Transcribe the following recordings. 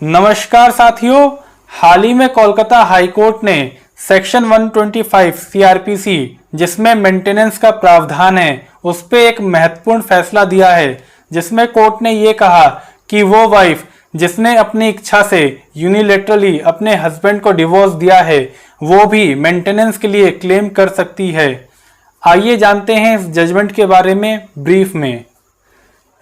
नमस्कार साथियों, हाल ही में कोलकाता हाईकोर्ट ने सेक्शन 125 सीआरपीसी जिसमें मेंटेनेंस का प्रावधान है उस पे एक महत्वपूर्ण फैसला दिया है, जिसमें कोर्ट ने ये कहा कि वो वाइफ जिसने अपनी इच्छा से यूनिलेटरली अपने हस्बैंड को डिवोर्स दिया है वो भी मेंटेनेंस के लिए क्लेम कर सकती है। आइए जानते हैं इस जजमेंट के बारे में ब्रीफ में।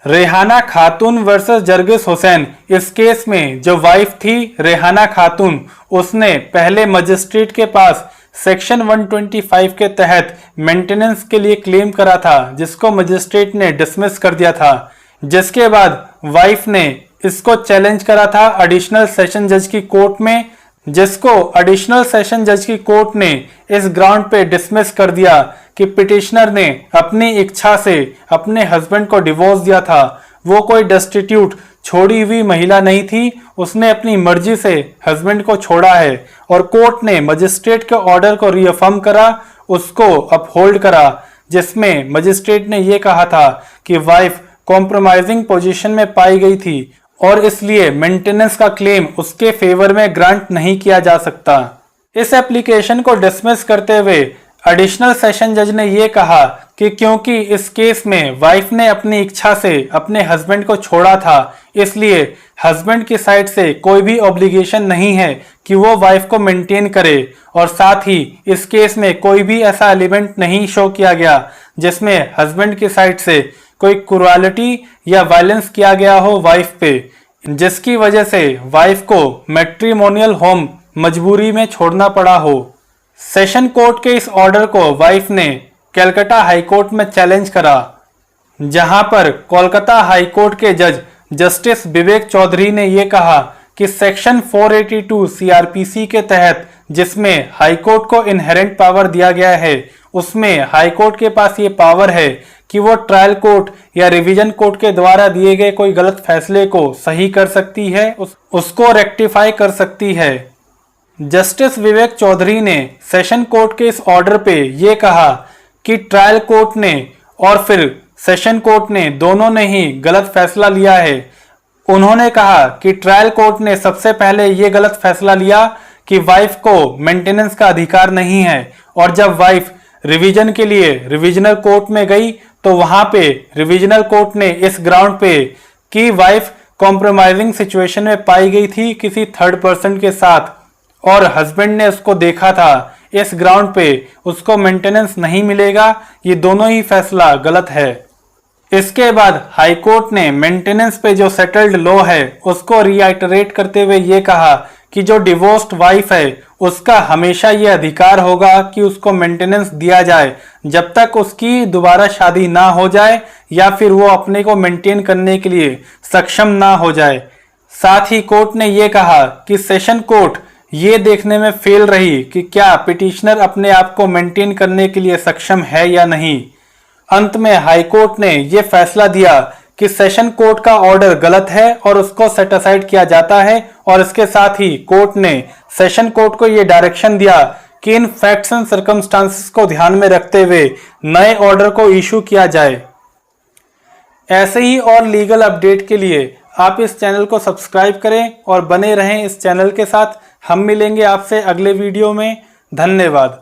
रेहाना खातून वर्सेस जरगिस हुसैन, इस केस में जो वाइफ थी रेहाना खातून, उसने पहले मजिस्ट्रेट के पास सेक्शन 125 के तहत मेंटेनेंस के लिए क्लेम करा था, जिसको मजिस्ट्रेट ने डिसमिस कर दिया था। जिसके बाद वाइफ ने इसको चैलेंज करा था एडिशनल सेशन जज की कोर्ट में, जिसको एडिशनल सेशन जज की कोर्ट ने इस ग्राउंड पे डिसमिस कर दिया कि पिटिशनर ने अपनी इच्छा से अपने हस्बैंड को डिवोर्स दिया था। वो कोई डेस्टिट्यूट छोड़ी हुई महिला नहीं थी, उसने अपनी मर्जी से हस्बैंड को छोड़ा है और कोर्ट ने मजिस्ट्रेट के ऑर्डर को रीअफर्म करा, उसको अपहोल्ड करा, जिसमें मजिस्ट्रेट ने ये कहा था कि वाइफ कॉम्प्रोमाइजिंग पोजीशन में पाई गई थी और इसलिए मेंटेनेंस का क्लेम उसके फेवर में ग्रांट नहीं किया जा सकता। इस एप्लीकेशन को डिसमिस करते हुए एडिशनल सेशन जज ने यह कहा कि क्योंकि इस केस में वाइफ ने अपनी इच्छा से अपने हस्बैंड को छोड़ा था, इसलिए हस्बैंड की साइड से कोई भी ऑब्लिगेशन नहीं है कि वो वाइफ को मेंटेन करे, और साथ ही इस केस में कोई भी ऐसा एलिमेंट नहीं शो किया गया जिसमें हस्बैंड की साइड से कोई क्रूरलिटी या वायलेंस किया गया हो वाइफ पे, जिसकी वजह से वाइफ को मैट्रिमोनियल होम मजबूरी में छोड़ना पड़ा हो। सेशन कोर्ट के इस ऑर्डर को वाइफ ने कलकत्ता हाई कोर्ट में चैलेंज करा, जहां पर कोलकाता हाई कोर्ट के जज जस्टिस विवेक चौधरी ने यह कहा कि सेक्शन 482 सीआरपीसी के तहत जिसमें हाई कोर्ट को इनहेरेंट पावर दिया गया है, उसमें हाई कोर्ट के पास ये पावर है कि वो ट्रायल कोर्ट या रिवीजन कोर्ट के द्वारा दिए गए कोई गलत फैसले को सही कर सकती है, उसको रेक्टिफाई कर सकती है। जस्टिस विवेक चौधरी ने सेशन कोर्ट के इस ऑर्डर पे ये कहा कि ट्रायल कोर्ट ने और फिर सेशन कोर्ट ने दोनों ने ही गलत फैसला लिया है। उन्होंने कहा कि ट्रायल कोर्ट ने सबसे पहले ये गलत फैसला लिया कि वाइफ को मेंटेनेंस का अधिकार नहीं है, और जब वाइफ रिवीजन के लिए रिविजनल कोर्ट में गई तो वहां पे रिविजनल कोर्ट ने इस ग्राउंड पे कि वाइफ कॉम्प्रोमाइजिंग सिचुएशन में पाई गई थी किसी थर्ड पर्सन के साथ और हस्बैंड ने उसको देखा था, इस ग्राउंड पे उसको मेंटेनेंस नहीं मिलेगा। ये दोनों ही फैसला गलत है। इसके बाद हाई कोर्ट ने मेंटेनेंस पे जो सेटल्ड लॉ है उसको रीआइटरेट करते हुए ये कहा कि जो डिवोर्स्ड वाइफ है उसका हमेशा ये अधिकार होगा कि उसको मेंटेनेंस दिया जाए जब तक उसकी दोबारा शादी ना हो जाए या फिर वो अपने को मेंटेन करने के लिए सक्षम ना हो जाए। साथ ही कोर्ट ने ये कहा कि सेशन कोर्ट ये देखने में फेल रही कि क्या पिटिशनर अपने आप को मेंटेन करने के लिए सक्षम है या नहीं। अंत में हाई कोर्ट ने यह फैसला दिया कि सेशन कोर्ट का ऑर्डर गलत है और उसको सेट असाइड किया जाता है, और इसके साथ ही कोर्ट ने सेशन कोर्ट को यह डायरेक्शन दिया कि इन फैक्ट्स एंड सर्कमस्टांसेस को ध्यान में रखते हुए नए ऑर्डर को इशू किया जाए। ऐसे ही और लीगल अपडेट के लिए आप इस चैनल को सब्सक्राइब करें और बने रहें इस चैनल के साथ। हम मिलेंगे आपसे अगले वीडियो में। धन्यवाद।